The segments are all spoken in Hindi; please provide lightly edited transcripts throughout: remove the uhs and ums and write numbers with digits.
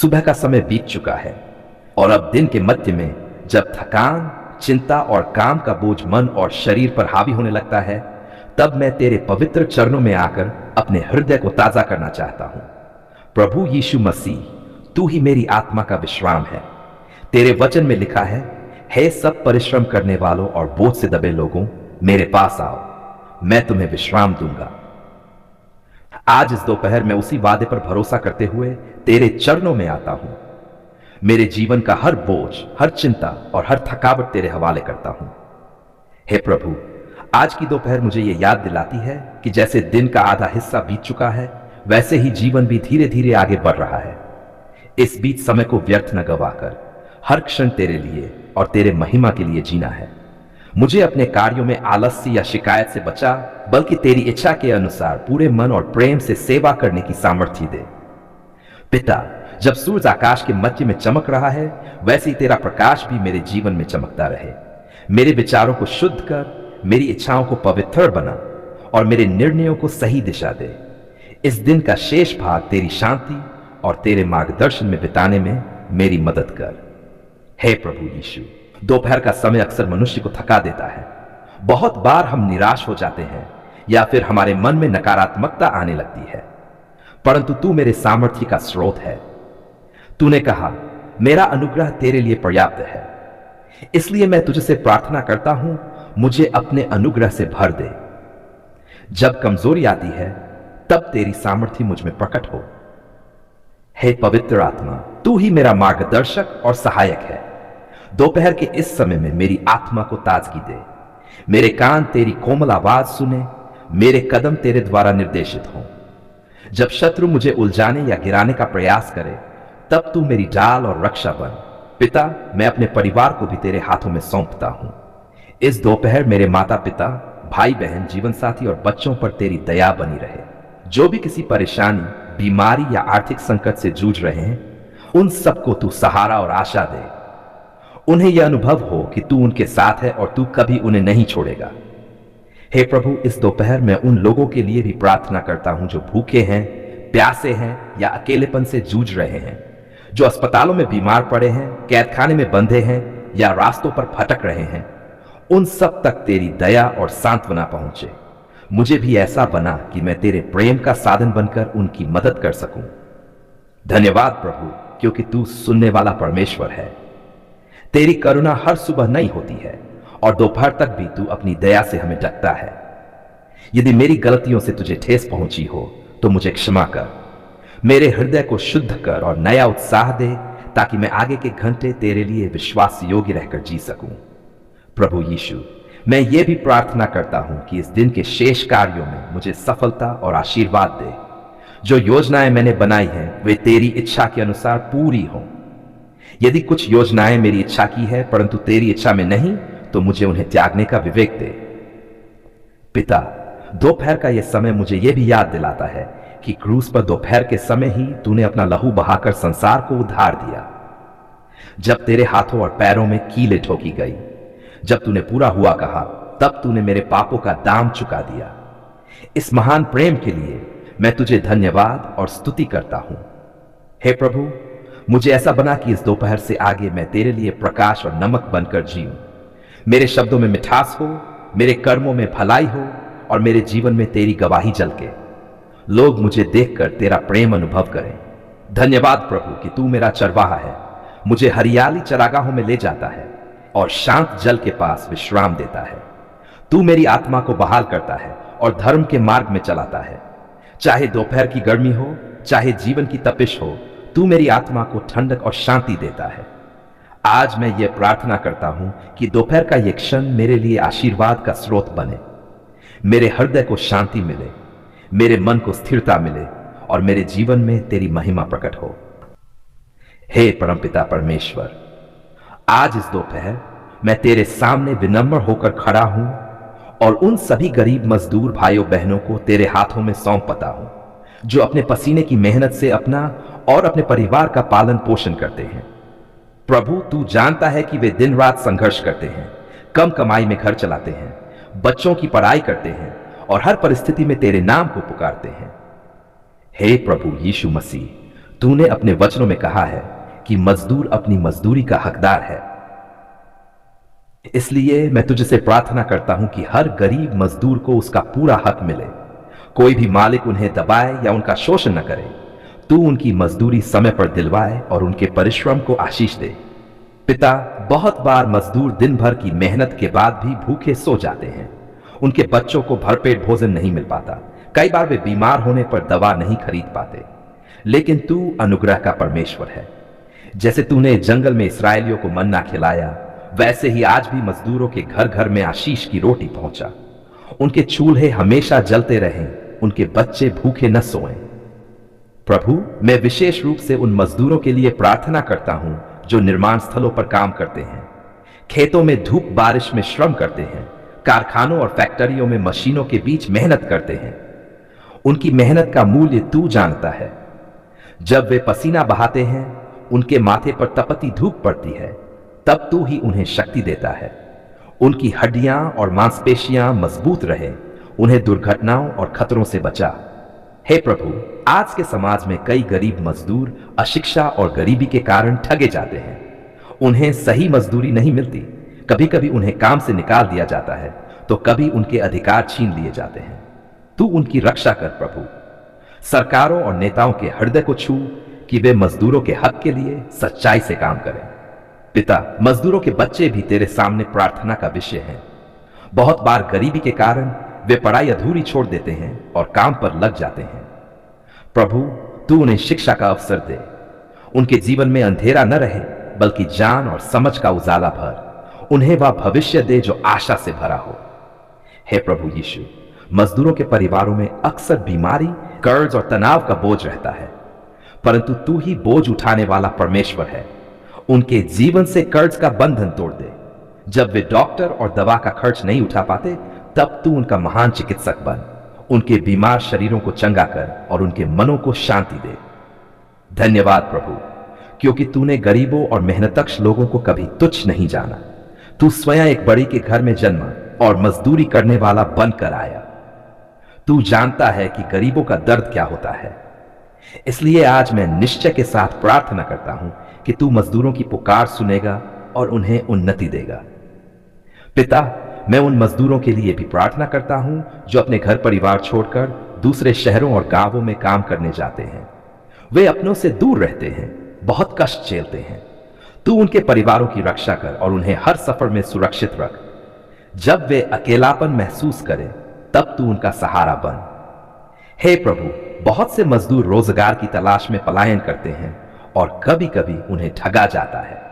सुबह का समय बीत चुका है और अब दिन के मध्य में जब थकान, चिंता और काम का बोझ मन और शरीर पर हावी होने लगता है, तब मैं तेरे पवित्र चरणों में आकर अपने हृदय को ताजा करना चाहता हूं। प्रभु यीशु मसीह, तू ही मेरी आत्मा का विश्राम है। तेरे वचन में लिखा है, हे सब परिश्रम करने वालों और बोझ से दबे लोगों, मेरे पास आओ, मैं तुम्हें विश्राम दूंगा। आज इस दोपहर मैं उसी वादे पर भरोसा करते हुए तेरे चरणों में आता हूं। मेरे जीवन का हर बोझ, हर चिंता और हर थकावट तेरे हवाले करता हूं। हे प्रभु, आज की दोपहर मुझे यह याद दिलाती है कि जैसे दिन का आधा हिस्सा बीत चुका है, वैसे ही जीवन भी धीरे धीरे आगे बढ़ रहा है। इस बीच समय को व्यर्थ न गवाकर हर क्षण तेरे लिए और तेरे महिमा के लिए जीना है। मुझे अपने कार्यों में आलस्य या शिकायत से बचा, बल्कि तेरी इच्छा के अनुसार पूरे मन और प्रेम से सेवा करने की सामर्थ्य दे। पिता, जब सूरज आकाश के मध्य में चमक रहा है, वैसे ही तेरा प्रकाश भी मेरे जीवन में चमकता रहे। मेरे विचारों को शुद्ध कर, मेरी इच्छाओं को पवित्र बना और मेरे निर्णयों को सही दिशा दे। इस दिन का शेष भाग तेरी शांति और तेरे मार्गदर्शन में बिताने में मेरी मदद कर। हे प्रभु यीशु, दोपहर का समय अक्सर मनुष्य को थका देता है। बहुत बार हम निराश हो जाते हैं या फिर हमारे मन में नकारात्मकता आने लगती है, परंतु तू मेरे सामर्थ्य का स्रोत है। तूने कहा, मेरा अनुग्रह तेरे लिए पर्याप्त है। इसलिए मैं तुझसे प्रार्थना करता हूं, मुझे अपने अनुग्रह से भर दे। जब कमजोरी आती है, तब तेरी सामर्थ्य मुझ में प्रकट हो। हे पवित्र आत्मा, तू ही मेरा मार्गदर्शक और सहायक है। दोपहर के इस समय में मेरी आत्मा को ताजगी दे। मेरे कान तेरी कोमल आवाज सुने, मेरे कदम तेरे द्वारा निर्देशित हों। जब शत्रु मुझे उलझाने या गिराने का प्रयास करे, तब तू मेरी ढाल और रक्षा बन। पिता, मैं अपने परिवार को भी तेरे हाथों में सौंपता हूं। इस दोपहर मेरे माता पिता, भाई बहन, जीवन साथी और बच्चों पर तेरी दया बनी रहे। जो भी किसी परेशानी, बीमारी या आर्थिक संकट से जूझ रहे हैं, उन सबको तू सहारा और आशा दे। उन्हें यह अनुभव हो कि तू उनके साथ है और तू कभी उन्हें नहीं छोड़ेगा। हे प्रभु, इस दोपहर मैं उन लोगों के लिए भी प्रार्थना करता हूं जो भूखे हैं, प्यासे हैं या अकेलेपन से जूझ रहे हैं, जो अस्पतालों में बीमार पड़े हैं, कैदखाने में बंधे हैं या रास्तों पर भटक रहे हैं। उन सब तक तेरी दया और सांत्वना पहुंचे। मुझे भी ऐसा बना कि मैं तेरे प्रेम का साधन बनकर उनकी मदद कर सकूं। धन्यवाद प्रभु, क्योंकि तू सुनने वाला परमेश्वर है। तेरी करुणा हर सुबह नई होती है और दोपहर तक भी तू अपनी दया से हमें ढकता है। यदि मेरी गलतियों से तुझे ठेस पहुंची हो, तो मुझे क्षमा कर। मेरे हृदय को शुद्ध कर और नया उत्साह दे, ताकि मैं आगे के घंटे तेरे लिए विश्वास योग्य रहकर जी सकूं। प्रभु यीशु, मैं ये भी प्रार्थना करता हूं कि इस दिन के शेष कार्यों में मुझे सफलता और आशीर्वाद दे। जो योजनाएं मैंने बनाई हैं, वे तेरी इच्छा के अनुसार पूरी हों। यदि कुछ योजनाएं मेरी इच्छा की है परंतु तेरी इच्छा में नहीं, तो मुझे उन्हें त्यागने का विवेक दे। पिता, दोपहर का यह समय मुझे यह भी याद दिलाता है कि क्रूस पर दोपहर के समय ही तूने अपना लहू बहाकर संसार को उद्धार दिया। जब तेरे हाथों और पैरों में कीलें ठोकी गई, जब तूने पूरा हुआ कहा, तब तूने मेरे पापों का दाम चुका दिया। इस महान प्रेम के लिए मैं तुझे धन्यवाद और स्तुति करता हूं। हे प्रभु, मुझे ऐसा बना कि इस दोपहर से आगे मैं तेरे लिए प्रकाश और नमक बनकर जीऊं। मेरे शब्दों में मिठास हो, मेरे कर्मों में भलाई हो और मेरे जीवन में तेरी गवाही झलके। लोग मुझे देखकर तेरा प्रेम अनुभव करें। धन्यवाद प्रभु कि तू मेरा चरवाहा है, मुझे हरियाली चरागाहों में ले जाता है और शांत जल के पास विश्राम देता है। तू मेरी आत्मा को बहाल करता है और धर्म के मार्ग में चलाता है। चाहे दोपहर की गर्मी हो, चाहे जीवन की तपिश हो, तू मेरी आत्मा को ठंडक और शांति देता है। आज मैं ये प्रार्थना करता हूं कि दोपहर का यह क्षण मेरे लिए आशीर्वाद का स्रोत बने। मेरे हृदय को शांति मिले, मेरे मन को स्थिरता मिले और मेरे जीवन में तेरी महिमा प्रकट हो। हे परमपिता परमेश्वर, आज इस दोपहर मैं तेरे सामने विनम्र होकर खड़ा हूं और उन सभी गरीब मजदूर भाइयों बहनों को तेरे हाथों में सौंपता हूं, जो अपने पसीने की मेहनत से अपना और अपने परिवार का पालन पोषण करते हैं। प्रभु, तू जानता है कि वे दिन रात संघर्ष करते हैं, कम कमाई में घर चलाते हैं, बच्चों की पढ़ाई करते हैं और हर परिस्थिति में तेरे नाम को पुकारते हैं। हे प्रभु यीशु मसीह, तूने अपने वचनों में कहा है कि मजदूर अपनी मजदूरी का हकदार है। इसलिए मैं तुझसे प्रार्थना करता हूं कि हर गरीब मजदूर को उसका पूरा हक मिले। कोई भी मालिक उन्हें दबाए या उनका शोषण न करे। तू उनकी मजदूरी समय पर दिलवाए और उनके परिश्रम को आशीष दे। पिता, बहुत बार मजदूर दिन भर की मेहनत के बाद भी भूखे सो जाते हैं। उनके बच्चों को भरपेट भोजन नहीं मिल पाता। कई बार वे बीमार होने पर दवा नहीं खरीद पाते। लेकिन तू अनुग्रह का परमेश्वर है। जैसे तूने जंगल में इस्राएलियों को मन्ना खिलाया, वैसे ही आज भी मजदूरों के घर घर में आशीष की रोटी पहुंचा। उनके चूल्हे हमेशा जलते रहें, उनके बच्चे भूखे न सोएं। प्रभु, मैं विशेष रूप से उन मजदूरों के लिए प्रार्थना करता हूं जो निर्माण स्थलों पर काम करते हैं, खेतों में धूप बारिश में श्रम करते हैं, कारखानों और फैक्ट्रियों में मशीनों के बीच मेहनत करते हैं। उनकी मेहनत का मूल्य तू जानता है। जब वे पसीना बहाते हैं, उनके माथे पर तपती धूप पड़ती है, तब तू ही उन्हें शक्ति देता है। उनकी हड्डियां और मांसपेशियां मजबूत रहे, उन्हें दुर्घटनाओं और खतरों से बचा। हे प्रभु, आज के समाज में कई गरीब मजदूर अशिक्षा और गरीबी के कारण ठगे जाते हैं। उन्हें सही मजदूरी नहीं मिलती। कभी कभी उन्हें काम से निकाल दिया जाता है, तो कभी उनके अधिकार छीन लिए जाते हैं। तू उनकी रक्षा कर प्रभु। सरकारों और नेताओं के हृदय को छू कि वे मजदूरों के हक के लिए सच्चाई से काम करें। पिता, मजदूरों के बच्चे भी तेरे सामने प्रार्थना का विषय हैं। बहुत बार गरीबी के कारण वे पढ़ाई अधूरी छोड़ देते हैं और काम पर लग जाते हैं। प्रभु, तू उन्हें शिक्षा का अवसर दे। उनके जीवन में अंधेरा न रहे, बल्कि ज्ञान और समझ का उजाला भर। उन्हें वह भविष्य दे जो आशा से भरा हो। हे प्रभु यीशु, मजदूरों के परिवारों में अक्सर बीमारी, कर्ज और तनाव का बोझ रहता है, परंतु तू ही बोझ उठाने वाला परमेश्वर है। उनके जीवन से कर्ज का बंधन तोड़ दे। जब वे डॉक्टर और दवा का खर्च नहीं उठा पाते, तब तू उनका महान चिकित्सक बन। उनके बीमार शरीरों को चंगा कर और उनके मनों को शांति दे। धन्यवाद प्रभु, क्योंकि तूने गरीबों और मेहनतकश लोगों को कभी तुच्छ नहीं जाना। तू स्वयं एक बड़ी के घर में जन्मा और मजदूरी करने वाला बनकर आया। तू जानता है कि गरीबों का दर्द क्या होता है। इसलिए आज मैं निश्चय के साथ प्रार्थना करता हूं कि तू मजदूरों की पुकार सुनेगा और उन्हें उन्नति देगा। पिता, मैं उन मजदूरों के लिए भी प्रार्थना करता हूं जो अपने घर परिवार छोड़कर दूसरे शहरों और गांवों में काम करने जाते हैं। वे अपनों से दूर रहते हैं, बहुत कष्ट झेलते हैं। तू उनके परिवारों की रक्षा कर और उन्हें हर सफर में सुरक्षित रख। जब वे अकेलापन महसूस करें, तब तू उनका सहारा बन। हे प्रभु, बहुत से मजदूर रोजगार की तलाश में पलायन करते हैं और कभी कभी उन्हें ठगा जाता है।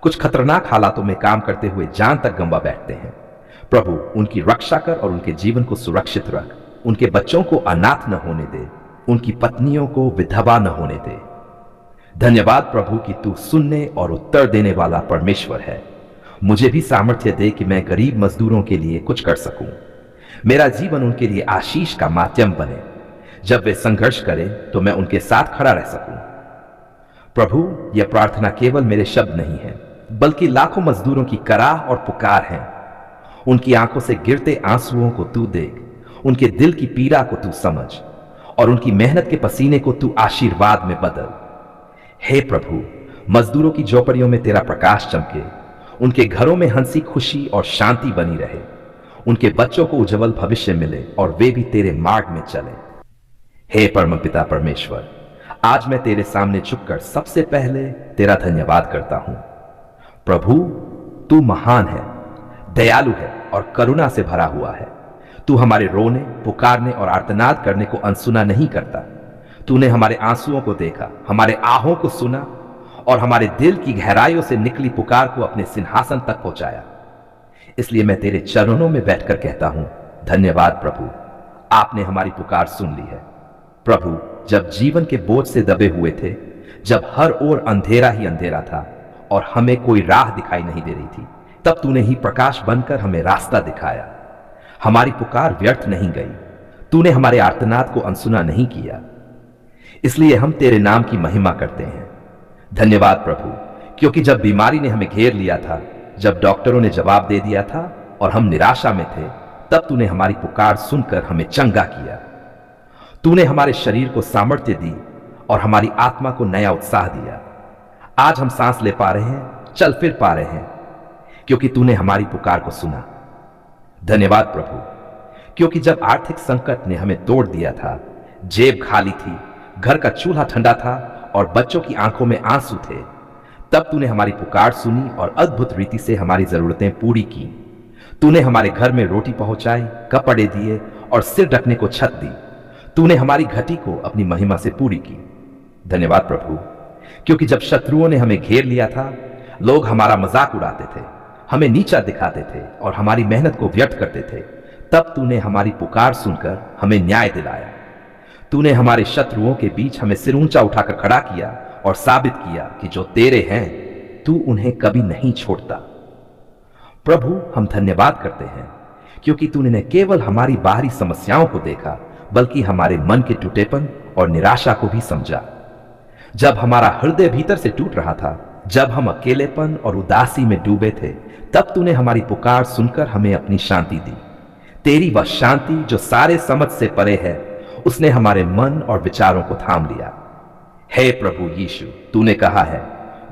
कुछ खतरनाक हालातों में काम करते हुए जान तक गंवा बैठते हैं। प्रभु, उनकी रक्षा कर और उनके जीवन को सुरक्षित रख। उनके बच्चों को अनाथ न होने दे, उनकी पत्नियों को विधवा न होने दे। धन्यवाद प्रभु कि तू सुनने और उत्तर देने वाला परमेश्वर है। मुझे भी सामर्थ्य दे कि मैं गरीब मजदूरों के लिए कुछ कर सकूं। मेरा जीवन उनके लिए आशीष का माध्यम बने। जब वे संघर्ष करें तो मैं उनके साथ खड़ा रह सकूं। प्रभु, यह प्रार्थना केवल मेरे शब्द नहीं है, बल्कि लाखों मजदूरों की कराह और पुकार है। उनकी आंखों से गिरते आंसुओं को तू देख, उनके दिल की पीड़ा को तू समझ और उनकी मेहनत के पसीने को तू आशीर्वाद में बदल। हे प्रभु, मजदूरों की झोपड़ियों में तेरा प्रकाश चमके, उनके घरों में हंसी खुशी और शांति बनी रहे। उनके बच्चों को उज्जवल भविष्य मिले और वे भी तेरे मार्ग में चले। हे परमपिता परमेश्वर, आज मैं तेरे सामने झुककर सबसे पहले तेरा धन्यवाद करता हूं। प्रभु, तू महान है, दयालु है और करुणा से भरा हुआ है। तू हमारे रोने, पुकारने और आर्तनाद करने को अनसुना नहीं करता। तूने हमारे आंसुओं को देखा, हमारे आहों को सुना और हमारे दिल की गहराइयों से निकली पुकार को अपने सिंहासन तक पहुंचाया। इसलिए मैं तेरे चरणों में बैठकर कहता हूं, धन्यवाद प्रभु, आपने हमारी पुकार सुन ली है। प्रभु, जब जीवन के बोझ से दबे हुए थे, जब हर ओर अंधेरा ही अंधेरा था और हमें कोई राह दिखाई नहीं दे रही थी, तब तूने ही प्रकाश बनकर हमें रास्ता दिखाया। हमारी पुकार व्यर्थ नहीं गई। तूने हमारे आर्तनाद को अनसुना नहीं किया। इसलिए हम तेरे नाम की महिमा करते हैं। धन्यवाद प्रभु, क्योंकि जब बीमारी ने हमें घेर लिया था, जब डॉक्टरों ने जवाब दे दिया था और हम निराशा में थे, तब तूने हमारी पुकार सुनकर हमें चंगा किया। तूने हमारे शरीर को सामर्थ्य दी और हमारी आत्मा को नया उत्साह दिया। आज हम सांस ले पा रहे हैं, चल फिर पा रहे हैं, क्योंकि तूने हमारी पुकार को सुना। धन्यवाद प्रभु, क्योंकि जब आर्थिक संकट ने हमें तोड़ दिया था, जेब खाली थी, घर का चूल्हा ठंडा था और बच्चों की आंखों में आंसू थे, तब तूने हमारी पुकार सुनी और अद्भुत रीति से हमारी जरूरतें पूरी की। तूने हमारे घर में रोटी पहुंचाई, कपड़े दिए और सिर ढकने को छत दी। तूने हमारी घटी को अपनी महिमा से पूरी की। धन्यवाद प्रभु, क्योंकि जब शत्रुओं ने हमें घेर लिया था, लोग हमारा मजाक उड़ाते थे, हमें नीचा दिखाते थे और हमारी मेहनत को व्यर्थ करते थे, तब तूने हमारी पुकार सुनकर हमें न्याय दिलाया। तूने हमारे शत्रुओं के बीच हमें सिर ऊंचा उठाकर खड़ा किया और साबित किया कि जो तेरे हैं तू उन्हें कभी नहीं छोड़ता। प्रभु, हम धन्यवाद करते हैं क्योंकि तूने न केवल हमारी बाहरी समस्याओं को देखा, बल्कि हमारे मन के टूटेपन और निराशा को भी समझा। जब हमारा हृदय भीतर से टूट रहा था, जब हम अकेलेपन और उदासी में डूबे थे, तब तूने हमारी पुकार सुनकर हमें अपनी शांति दी। तेरी वह शांति जो सारे समझ से परे है, उसने हमारे मन और विचारों को थाम लिया। हे प्रभु यीशु, तूने कहा है,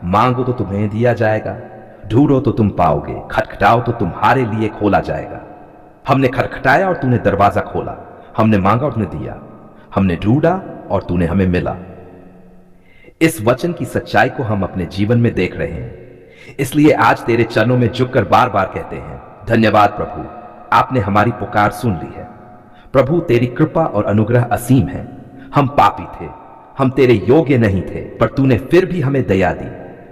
मांगो तो तुम्हें दिया जाएगा, ढूंढो तो तुम पाओगे, खटखटाओ तो तुम्हारे लिए खोला जाएगा। हमने खटखटाया और तूने दरवाजा खोला, हमने मांगा और तूने दिया, हमने ढूंढा और तूने हमें मिला। इस वचन की सच्चाई को हम अपने जीवन में देख रहे हैं, इसलिए आज तेरे चरणों में झुककर बार बार कहते हैं, धन्यवाद प्रभु, आपने हमारी पुकार सुन ली है। प्रभु, तेरी कृपा और अनुग्रह असीम है। हम पापी थे, हम तेरे योग्य नहीं थे, पर तूने फिर भी हमें दया दी।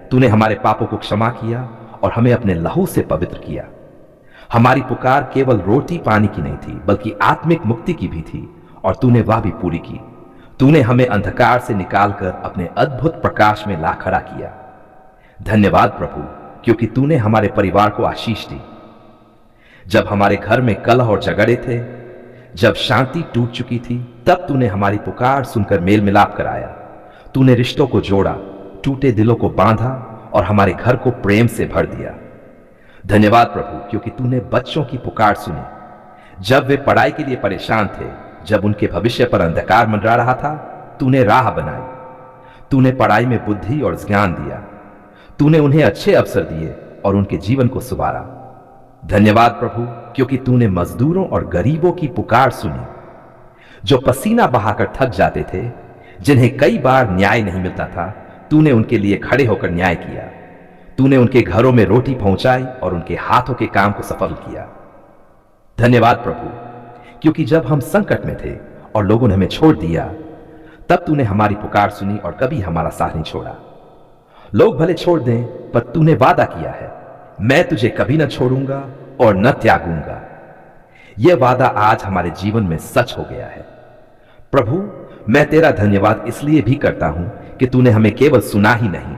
तूने हमारे पापों को क्षमा किया और हमें अपने लहू से पवित्र किया। हमारी पुकार केवल रोटी पानी की नहीं थी, बल्कि आत्मिक मुक्ति की भी थी, और तूने वह भी पूरी की। तूने हमें अंधकार से निकालकर अपने अद्भुत प्रकाश में ला खड़ा किया। धन्यवाद प्रभु, क्योंकि तूने हमारे परिवार को आशीष दी। जब हमारे घर में कलह और झगड़े थे, जब शांति टूट चुकी थी, तब तूने हमारी पुकार सुनकर मेल मिलाप कराया। तूने रिश्तों को जोड़ा, टूटे दिलों को बांधा और हमारे घर को प्रेम से भर दिया। धन्यवाद प्रभु, क्योंकि तूने बच्चों की पुकार सुनी। जब वे पढ़ाई के लिए परेशान थे, जब उनके भविष्य पर अंधकार मंडरा रहा था, तूने राह बनाई। तूने पढ़ाई में बुद्धि और ज्ञान दिया। तूने उन्हें अच्छे अवसर दिए और उनके जीवन को सुधारा। धन्यवाद प्रभु, क्योंकि तूने मजदूरों और गरीबों की पुकार सुनी, जो पसीना बहाकर थक जाते थे, जिन्हें कई बार न्याय नहीं मिलता था। तूने उनके लिए खड़े होकर न्याय किया। तूने उनके घरों में रोटी पहुंचाई और उनके हाथों के काम को सफल किया। धन्यवाद प्रभु, क्योंकि जब हम संकट में थे और लोगों ने हमें छोड़ दिया, तब तूने हमारी पुकार सुनी और कभी हमारा साथ नहीं छोड़ा। लोग भले छोड़ दें, पर तूने वादा किया है, मैं तुझे कभी न छोड़ूंगा और न त्यागूंगा। यह वादा आज हमारे जीवन में सच हो गया है। प्रभु, मैं तेरा धन्यवाद इसलिए भी करता हूं कि तूने हमें केवल सुना ही नहीं,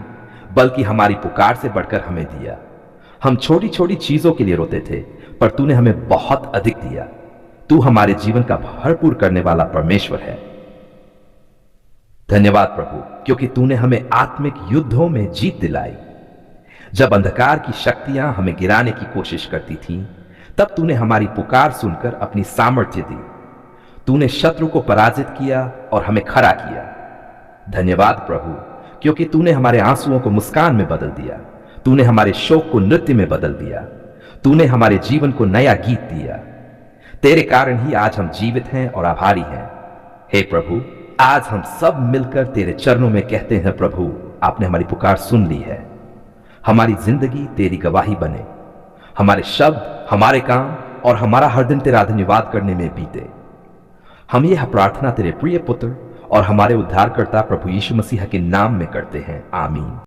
बल्कि हमारी पुकार से बढ़कर हमें दिया। हम छोटी छोटी चीजों के लिए रोते थे, पर तूने हमें बहुत अधिक दिया। तू हमारे जीवन का भरपूर करने वाला परमेश्वर है। धन्यवाद प्रभु, क्योंकि तूने हमें आत्मिक युद्धों में जीत दिलाई। जब अंधकार की शक्तियां हमें गिराने की कोशिश करती थीं, तब तूने हमारी पुकार सुनकर अपनी सामर्थ्य दी। तूने शत्रु को पराजित किया और हमें खड़ा किया। धन्यवाद प्रभु, क्योंकि तूने हमारे आंसुओं को मुस्कान में बदल दिया। तूने हमारे शोक को नृत्य में बदल दिया। तूने हमारे जीवन को नया गीत दिया। तेरे कारण ही आज हम जीवित हैं और आभारी हैं। हे प्रभु, आज हम सब मिलकर तेरे चरणों में कहते हैं, प्रभु, आपने हमारी पुकार सुन ली है। हमारी जिंदगी तेरी गवाही बने। हमारे शब्द, हमारे काम और हमारा हर दिन तेरा धन्यवाद करने में बीते। हम यह प्रार्थना तेरे प्रिय पुत्र और हमारे उद्धारकर्ता प्रभु यीशु मसीह के नाम में करते हैं। आमीन।